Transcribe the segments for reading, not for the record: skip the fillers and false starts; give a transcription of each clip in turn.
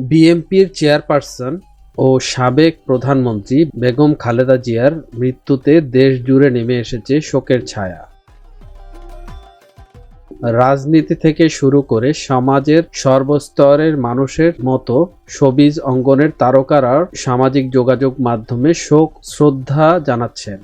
বিএনপির চেয়ারপারসন ও সাবেক প্রধানমন্ত্রী বেগম খালেদা জিয়ার মৃত্যুতে দেশ জুড়ে নেমে এসেছে শোকের ছায়া। রাজনীতি থেকে শুরু করে সমাজের সর্বস্তরের মানুষের মতো শোবিজ অঙ্গনের তারকারাও সামাজিক যোগাযোগ মাধ্যমে শোক শ্রদ্ধা জানাচ্ছেন।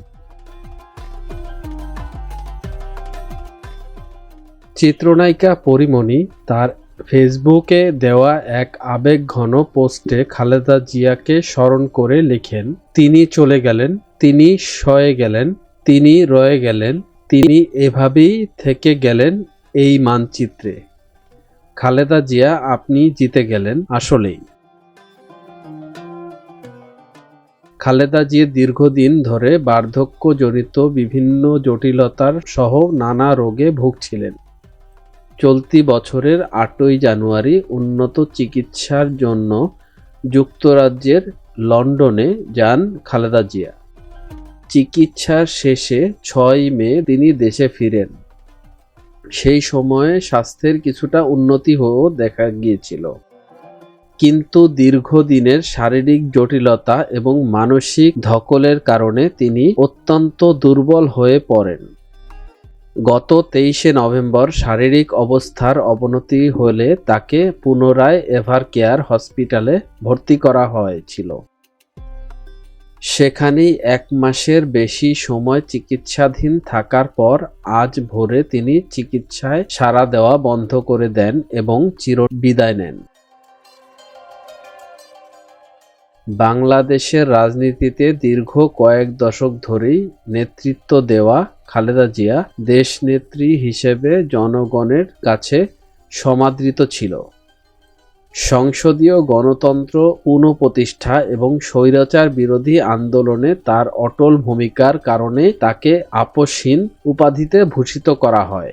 চিত্রনায়িকা পরীমণি তার ফেসবুকে দেওয়া এক আবেগঘন পোস্টে খালেদা জিয়াকে স্মরণ করে লেখেন, তিনি চলে গেলেন, তিনি সয়ে গেলেন, তিনি রয়ে গেলেন, তিনি এভাবেই থেকে গেলেন এই মানচিত্রে। খালেদা জিয়া, আপনি জিতে গেলেন আসলেই। খালেদা জিয়া দীর্ঘদিন ধরে বার্ধক্যজনিত বিভিন্ন জটিলতার সহ নানা রোগে ভুগছিলেন। চলতি বছরের ৮ই জানুয়ারি উন্নত চিকিৎসার জন্য যুক্তরাজ্যের লন্ডনে যান খালেদা জিয়া। চিকিৎসা শেষে ৬ মে তিনি দেশে ফিরেন। সেই সময়ে স্বাস্থ্যের কিছুটা উন্নতি হয়েও দেখা গিয়েছিল, কিন্তু দীর্ঘদিনের শারীরিক জটিলতা এবং মানসিক ধকলের কারণে তিনি অত্যন্ত দুর্বল হয়ে পড়েন। গত ২৩শে নভেম্বর শারীরিক অবস্থার অবনতি হলে তাকে পুনরায় এভারকেয়ার হসপিটালে ভর্তি করা হয়েছিল। সেখানেই ১ মাসের বেশি সময় চিকিৎসাধীন থাকার পর আজ ভোরে তিনি চিকিৎসায় সাড়া দেওয়া বন্ধ করে দেন এবং চিরবিদায় নেন। বাংলাদেশের রাজনীতিতে দীর্ঘ কয়েক দশক ধরেই নেতৃত্ব দেওয়া খালেদা জিয়া দেশনেত্রী হিসেবে জনগণের কাছে সমাদৃত ছিল। সংসদীয় গণতন্ত্র পুনঃপ্রতিষ্ঠা এবং স্বৈরাচার বিরোধী আন্দোলনে তার অটল ভূমিকার কারণে তাকে আপসহীন উপাধিতে ভূষিত করা হয়।